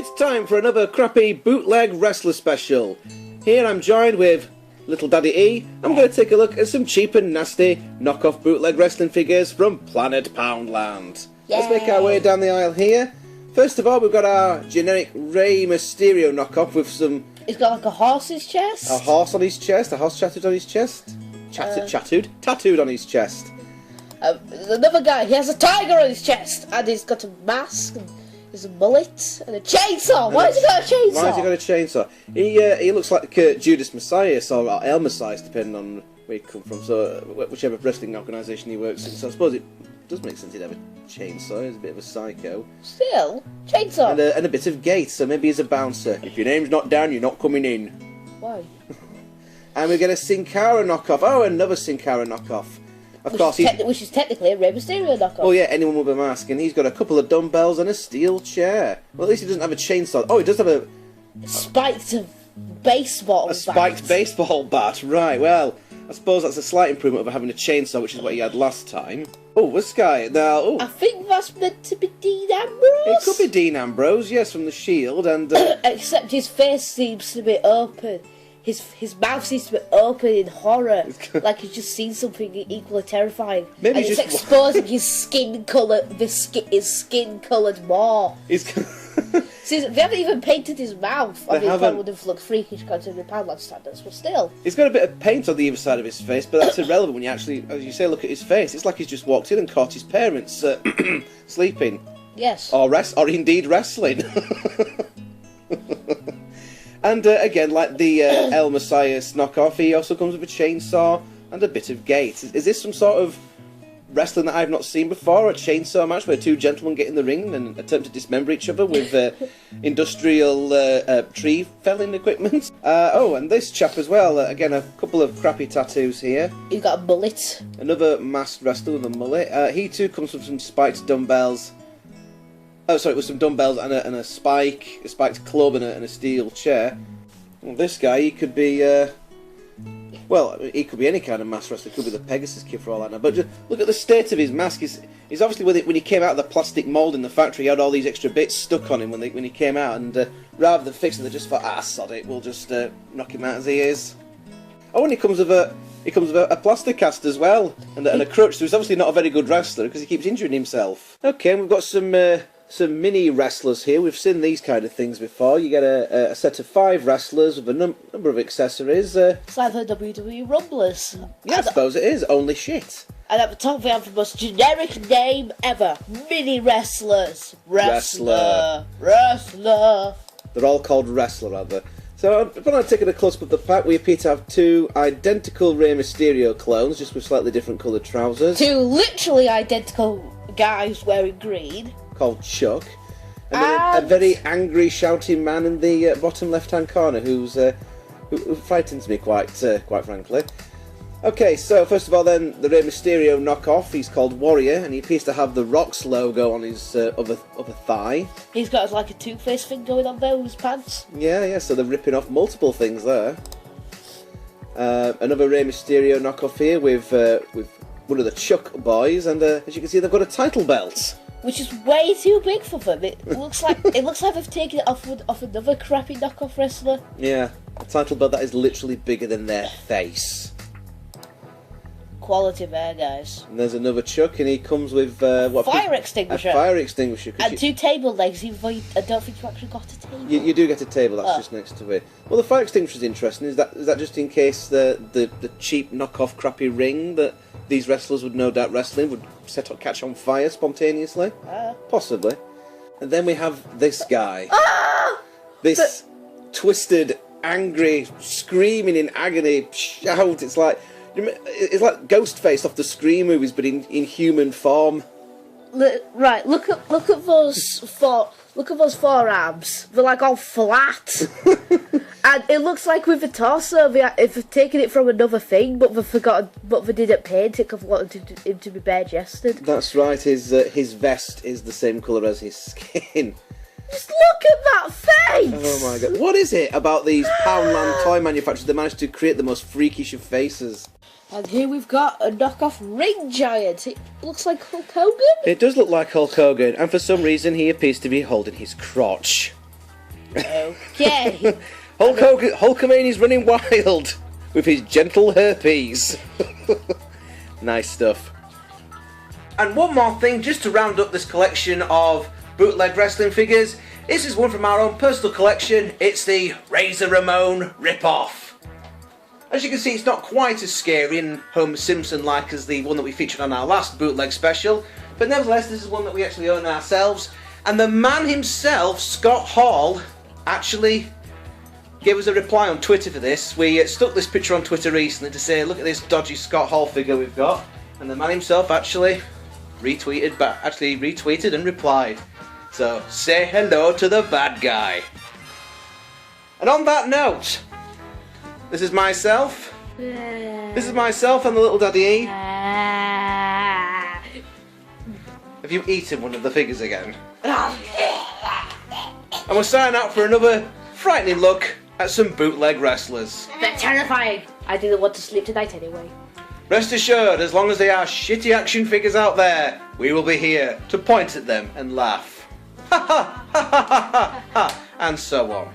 It's time for another crappy bootleg wrestler special. Here I'm joined with Little Daddy E. I'm going to take a look at some cheap and nasty knockoff bootleg wrestling figures from Planet Poundland. Yay. Let's make our way down the aisle here. First of all, we've got our generic Rey Mysterio knockoff with some... He's got like a horse's chest. A horse on his chest, a horse tattooed on his chest. Tattooed on his chest. Another guy, he has a tiger on his chest, and he's got a mask, and there's a mullet, and a chainsaw. Why has he got a chainsaw? Why has he got a chainsaw? He looks like Judas Messias or El Messias, depending on where he come from. So whichever wrestling organisation he works in. So I suppose it does make sense he'd have a chainsaw. He's a bit of a psycho. Still, chainsaw. And a bit of gait. So maybe he's a bouncer. If your name's not down, you're not coming in. Why? And we get a Sin Cara knockoff. Oh, another Sin Cara knockoff. Of course, which is technically a Rey Mysterio knockoff. Oh yeah, anyone with a mask, and he's got a couple of dumbbells and a steel chair. Well, at least he doesn't have a chainsaw. Oh, he does have a spiked baseball bat. A spiked baseball bat, right? Well, I suppose that's a slight improvement over having a chainsaw, which is what he had last time. Oh, this guy now. Oh, I think that's meant to be Dean Ambrose. It could be Dean Ambrose, yes, from the Shield, and except his face seems to be open. His mouth seems to be open in horror, like he's just seen something equally terrifying. Maybe and it's exposing his skin colour, his skin coloured maw. See, they haven't even painted his mouth. I mean, that would have looked freakish considering Poundland standards, but still. He's got a bit of paint on the other side of his face, but that's irrelevant when you actually, as you say, look at his face. It's like he's just walked in and caught his parents sleeping. Yes. Or indeed wrestling. And again, like the El Messias knockoff, he also comes with a chainsaw and a bit of gait. Is this some sort of wrestling that I've not seen before? A chainsaw match where two gentlemen get in the ring and attempt to dismember each other with industrial tree felling equipment? Oh, and this chap as well. Again, a couple of crappy tattoos here. He's got a mullet. Another masked wrestler with a mullet. He too comes with some spiked dumbbells. Oh, sorry, with some dumbbells and a spiked club and a steel chair. Well, this guy, he could be, well, he could be any kind of masked wrestler. He could be the Pegasus Kid for all I know. But just look at the state of his mask. He's obviously, when he came out of the plastic mould in the factory, he had all these extra bits stuck on him when he came out. And rather than fixing it, they just thought, sod it, we'll just knock him out as he is. Oh, and he comes with a plaster cast as well, and a crutch. So he's obviously not a very good wrestler because he keeps injuring himself. Okay, and we've got some mini wrestlers here. We've seen these kind of things before. You get a set of 5 wrestlers with a number of accessories. It's like the WWE Rumblers. Yeah, I suppose it is. Only shit. And at the top we have the most generic name ever. Mini wrestlers. Wrestler. They're all called Wrestler, aren't they? So when I'm taking a close-up of the fact, we appear to have 2 identical Rey Mysterio clones, just with slightly different coloured trousers. 2 literally identical guys wearing green. Called Chuck, and then a very angry, shouting man in the bottom left-hand corner who frightens me quite frankly. Okay, so first of all, then the Rey Mysterio knockoff. He's called Warrior, and he appears to have the Rock's logo on his other thigh. He's got like a two-face thing going on there with his pants. Yeah. So they're ripping off multiple things there. Another Rey Mysterio knockoff here with one of the Chuck boys, and as you can see, they've got a title belt. Which is way too big for them. It looks like they've taken it off another crappy knockoff wrestler. Yeah, a title belt that is literally bigger than their face. Quality there, guys. And there's another Chuck, and he comes with fire extinguisher. A fire extinguisher. And 2 table legs, even though I don't think you actually got a table. You do get a table. That's just next to it. Well, the fire extinguisher is interesting. Is that just in case the cheap knockoff crappy ring that these wrestlers would no doubt wrestle in would catch on fire spontaneously? Possibly. And then we have this guy. This twisted, angry, screaming in agony shout. It's like Ghostface off the Scream movies, but in human form. Right, look at those forearms. They're like all flat, and it looks like with the torso, they've taken it from another thing, but they didn't paint it because they wanted him to be bare-chested. That's right. His vest is the same colour as his skin. Just look at that face! Oh my god! What is it about these Poundland toy manufacturers that managed to create the most freakish of faces? And here we've got a knockoff ring giant. It looks like Hulk Hogan. It does look like Hulk Hogan, and for some reason he appears to be holding his crotch. Okay. Hulkamania's running wild with his gentle herpes. Nice stuff. And one more thing, just to round up this collection of bootleg wrestling figures. This is one from our own personal collection. It's the Razor Ramon rip-off. As you can see, it's not quite as scary and Homer Simpson-like as the one that we featured on our last bootleg special, but nevertheless, this is one that we actually own ourselves. And the man himself, Scott Hall, actually gave us a reply on Twitter for this. We stuck this picture on Twitter recently to say, look at this dodgy Scott Hall figure we've got. And the man himself actually retweeted and replied. So, say hello to the bad guy. And on that note, this is myself. This is myself and the little Daddy E. Have you eaten one of the figures again? And we're signing out for another frightening look at some bootleg wrestlers. They're terrifying. I didn't want to sleep tonight anyway. Rest assured, as long as they are shitty action figures out there, we will be here to point at them and laugh. Ha ha ha ha ha ha, and so on.